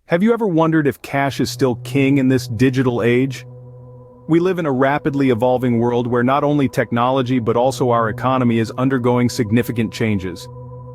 Have you ever wondered if cash is still king in this digital age? We live in a rapidly evolving world where not only technology but also our economy is undergoing significant changes.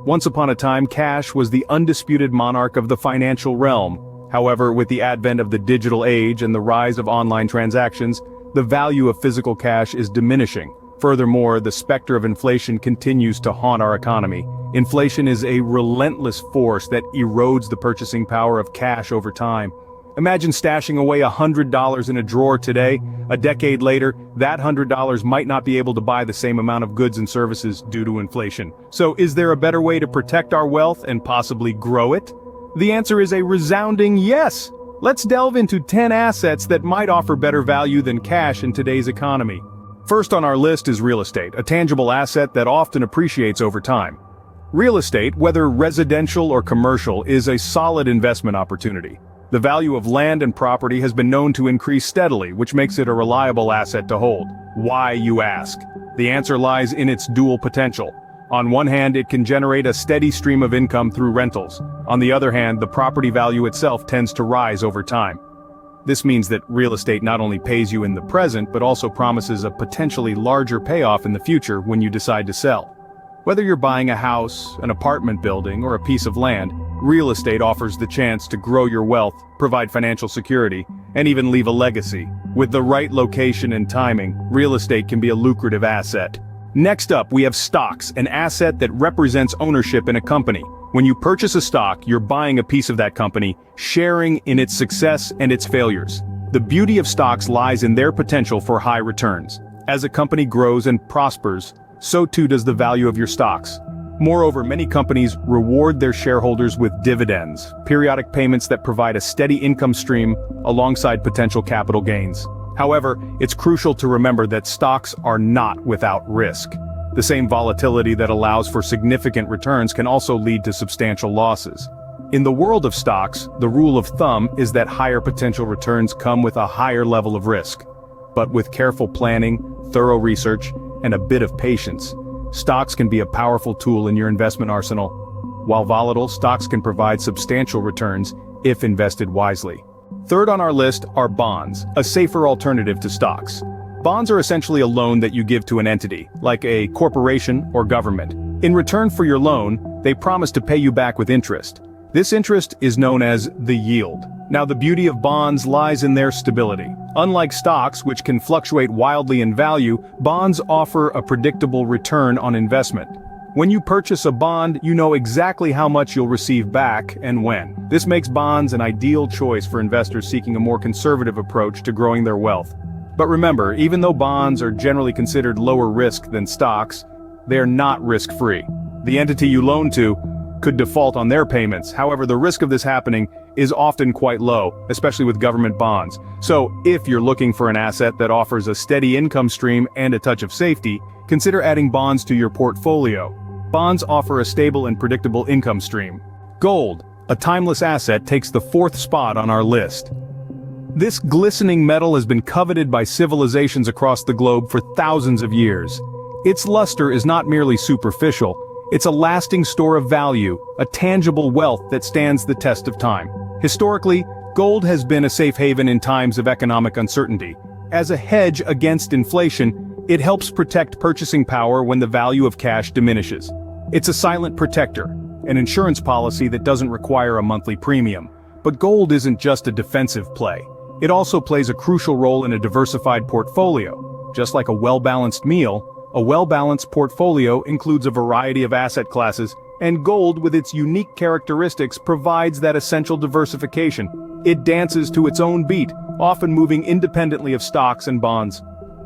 Once upon a time, cash was the undisputed monarch of the financial realm. However, with the advent of the digital age and the rise of online transactions, the value of physical cash is diminishing. Furthermore, the specter of inflation continues to haunt our economy. Inflation is a relentless force that erodes the purchasing power of cash over time. Imagine stashing away $100 in a drawer today. A decade later, that $100 might not be able to buy the same amount of goods and services due to inflation. So is there a better way to protect our wealth and possibly grow it? The answer is a resounding yes. Let's delve into 10 assets that might offer better value than cash in today's economy. First on our list is real estate, a tangible asset that often appreciates over time. Real estate, whether residential or commercial, is a solid investment opportunity. The value of land and property has been known to increase steadily, which makes it a reliable asset to hold. Why, you ask? The answer lies in its dual potential. On one hand, it can generate a steady stream of income through rentals. On the other hand, the property value itself tends to rise over time. This means that real estate not only pays you in the present, but also promises a potentially larger payoff in the future when you decide to sell. Whether you're buying a house, an apartment building, or a piece of land, real estate offers the chance to grow your wealth, provide financial security, and even leave a legacy. With the right location and timing, real estate can be a lucrative asset. Next up, we have stocks, an asset that represents ownership in a company. When you purchase a stock, you're buying a piece of that company, sharing in its success and its failures. The beauty of stocks lies in their potential for high returns. As a company grows and prospers, so too does the value of your stocks. Moreover, many companies reward their shareholders with dividends, periodic payments that provide a steady income stream alongside potential capital gains. However, it's crucial to remember that stocks are not without risk. The same volatility that allows for significant returns can also lead to substantial losses. In the world of stocks, the rule of thumb is that higher potential returns come with a higher level of risk. But with careful planning, thorough research, and a bit of patience, stocks can be a powerful tool in your investment arsenal. While volatile, stocks can provide substantial returns if invested wisely. Third on our list are bonds, a safer alternative to stocks. Bonds are essentially a loan that you give to an entity, like a corporation or government. In return for your loan, they promise to pay you back with interest. This interest is known as the yield. Now, the beauty of bonds lies in their stability. Unlike stocks, which can fluctuate wildly in value, bonds offer a predictable return on investment. When you purchase a bond, you know exactly how much you'll receive back and when. This makes bonds an ideal choice for investors seeking a more conservative approach to growing their wealth. But remember, even though bonds are generally considered lower risk than stocks, they are not risk-free. The entity you loan to could default on their payments. However, the risk of this happening is often quite low, especially with government bonds. So, if you're looking for an asset that offers a steady income stream and a touch of safety, consider adding bonds to your portfolio. Bonds offer a stable and predictable income stream. Gold, a timeless asset, takes the fourth spot on our list. This glistening metal has been coveted by civilizations across the globe for thousands of years. Its luster is not merely superficial, it's a lasting store of value, a tangible wealth that stands the test of time. Historically, gold has been a safe haven in times of economic uncertainty. As a hedge against inflation, it helps protect purchasing power when the value of cash diminishes. It's a silent protector, an insurance policy that doesn't require a monthly premium. But gold isn't just a defensive play. It also plays a crucial role in a diversified portfolio. Just like a well-balanced meal, a well-balanced portfolio includes a variety of asset classes, and gold, with its unique characteristics, provides that essential diversification. It dances to its own beat, often moving independently of stocks and bonds.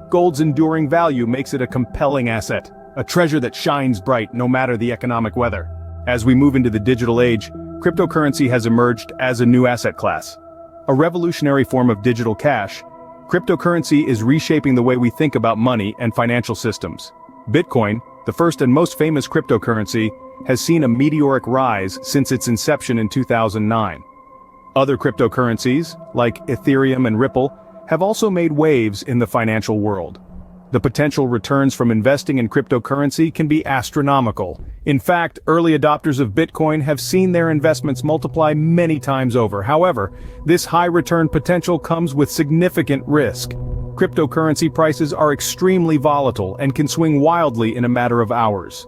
Gold's enduring value makes it a compelling asset, a treasure that shines bright no matter the economic weather. As we move into the digital age, cryptocurrency has emerged as a new asset class. A revolutionary form of digital cash, cryptocurrency is reshaping the way we think about money and financial systems. Bitcoin, the first and most famous cryptocurrency, has seen a meteoric rise since its inception in 2009. Other cryptocurrencies, like Ethereum and Ripple, have also made waves in the financial world. The potential returns from investing in cryptocurrency can be astronomical. In fact, early adopters of Bitcoin have seen their investments multiply many times over. However, this high return potential comes with significant risk. Cryptocurrency prices are extremely volatile and can swing wildly in a matter of hours.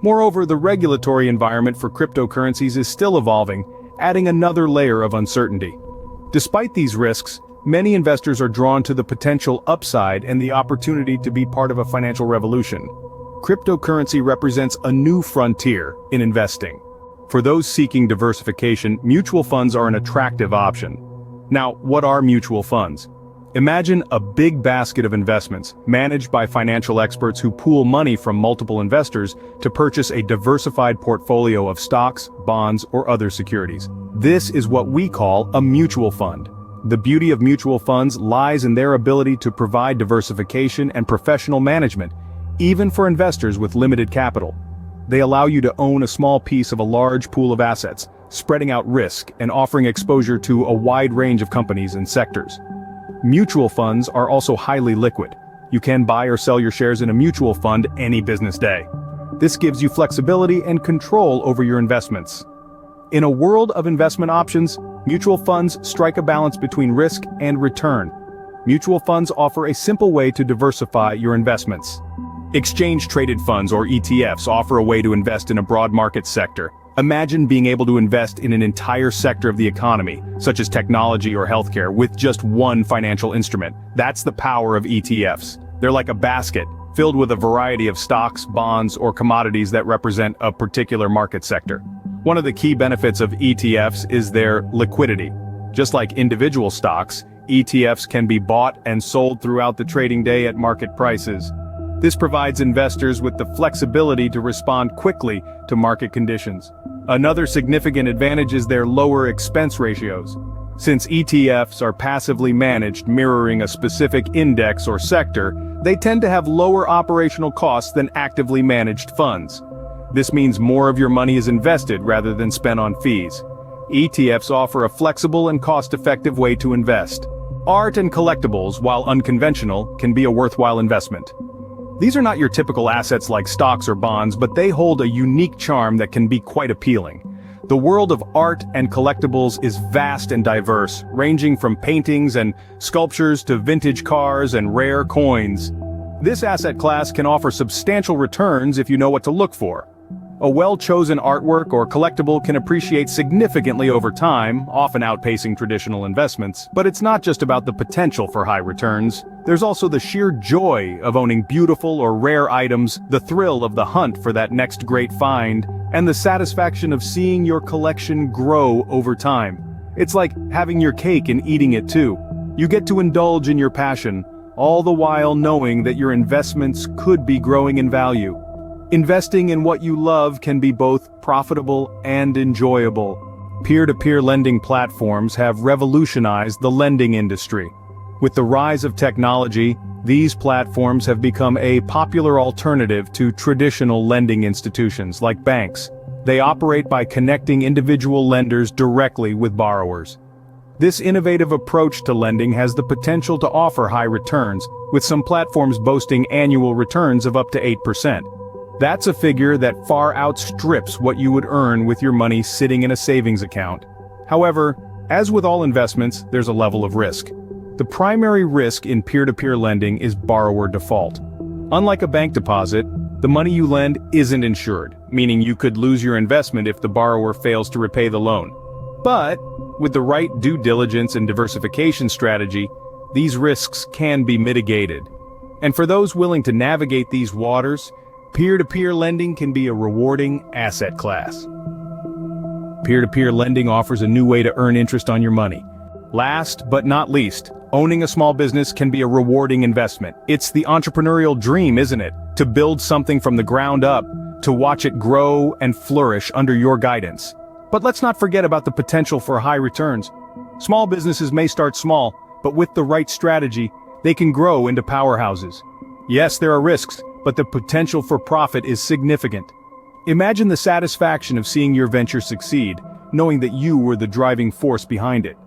Moreover, the regulatory environment for cryptocurrencies is still evolving, adding another layer of uncertainty. Despite these risks, many investors are drawn to the potential upside and the opportunity to be part of a financial revolution. Cryptocurrency represents a new frontier in investing. For those seeking diversification, mutual funds are an attractive option. Now, what are mutual funds? Imagine a big basket of investments, managed by financial experts who pool money from multiple investors to purchase a diversified portfolio of stocks, bonds, or other securities. This is what we call a mutual fund. The beauty of mutual funds lies in their ability to provide diversification and professional management, even for investors with limited capital. They allow you to own a small piece of a large pool of assets, spreading out risk and offering exposure to a wide range of companies and sectors. Mutual funds are also highly liquid. You can buy or sell your shares in a mutual fund any business day. This gives you flexibility and control over your investments. In a world of investment options, mutual funds strike a balance between risk and return. Mutual funds offer a simple way to diversify your investments. Exchange-traded funds, or ETFs, offer a way to invest in a broad market sector. Imagine being able to invest in an entire sector of the economy, such as technology or healthcare, with just one financial instrument. That's the power of ETFs. They're like a basket, filled with a variety of stocks, bonds, or commodities that represent a particular market sector. One of the key benefits of ETFs is their liquidity. Just like individual stocks, ETFs can be bought and sold throughout the trading day at market prices. This provides investors with the flexibility to respond quickly to market conditions. Another significant advantage is their lower expense ratios. Since ETFs are passively managed, mirroring a specific index or sector, they tend to have lower operational costs than actively managed funds. This means more of your money is invested rather than spent on fees. ETFs offer a flexible and cost-effective way to invest. Art and collectibles, while unconventional, can be a worthwhile investment. These are not your typical assets like stocks or bonds, but they hold a unique charm that can be quite appealing. The world of art and collectibles is vast and diverse, ranging from paintings and sculptures to vintage cars and rare coins. This asset class can offer substantial returns if you know what to look for. A well-chosen artwork or collectible can appreciate significantly over time, often outpacing traditional investments. But it's not just about the potential for high returns. There's also the sheer joy of owning beautiful or rare items, the thrill of the hunt for that next great find, and the satisfaction of seeing your collection grow over time. It's like having your cake and eating it too. You get to indulge in your passion, all the while knowing that your investments could be growing in value. Investing in what you love can be both profitable and enjoyable. Peer-to-peer lending platforms have revolutionized the lending industry. With the rise of technology, these platforms have become a popular alternative to traditional lending institutions like banks. They operate by connecting individual lenders directly with borrowers. This innovative approach to lending has the potential to offer high returns, with some platforms boasting annual returns of up to 8%. That's a figure that far outstrips what you would earn with your money sitting in a savings account. However, as with all investments, there's a level of risk. The primary risk in peer-to-peer lending is borrower default. Unlike a bank deposit, the money you lend isn't insured, meaning you could lose your investment if the borrower fails to repay the loan. But, with the right due diligence and diversification strategy, these risks can be mitigated. And for those willing to navigate these waters, peer-to-peer lending can be a rewarding asset class. Peer-to-peer lending offers a new way to earn interest on your money. Last but not least, owning a small business can be a rewarding investment. It's the entrepreneurial dream, isn't it? To build something from the ground up, to watch it grow and flourish under your guidance. But let's not forget about the potential for high returns. Small businesses may start small, but with the right strategy, they can grow into powerhouses. Yes, there are risks, but the potential for profit is significant. Imagine the satisfaction of seeing your venture succeed, knowing that you were the driving force behind it.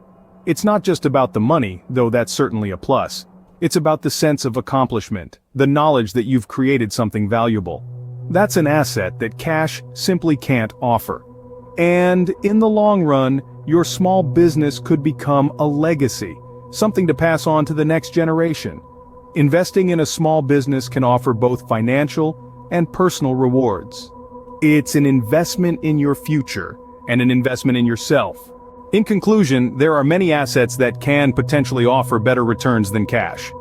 It's not just about the money, though that's certainly a plus. It's about the sense of accomplishment, the knowledge that you've created something valuable. That's an asset that cash simply can't offer. And in the long run, your small business could become a legacy, something to pass on to the next generation. Investing in a small business can offer both financial and personal rewards. It's an investment in your future and an investment in yourself. In conclusion, there are many assets that can potentially offer better returns than cash.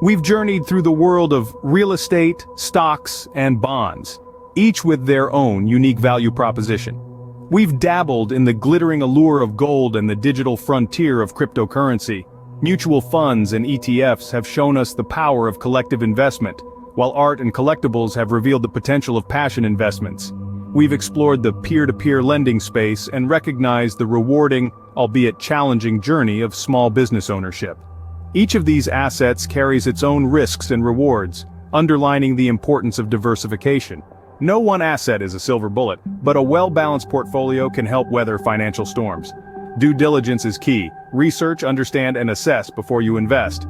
We've journeyed through the world of real estate, stocks, and bonds, each with their own unique value proposition. We've dabbled in the glittering allure of gold and the digital frontier of cryptocurrency. Mutual funds and ETFs have shown us the power of collective investment, while art and collectibles have revealed the potential of passion investments. We've explored the peer-to-peer lending space and recognized the rewarding, albeit challenging journey of small business ownership. Each of these assets carries its own risks and rewards, underlining the importance of diversification. No one asset is a silver bullet, but a well-balanced portfolio can help weather financial storms. Due diligence is key. Research, understand, and assess before you invest.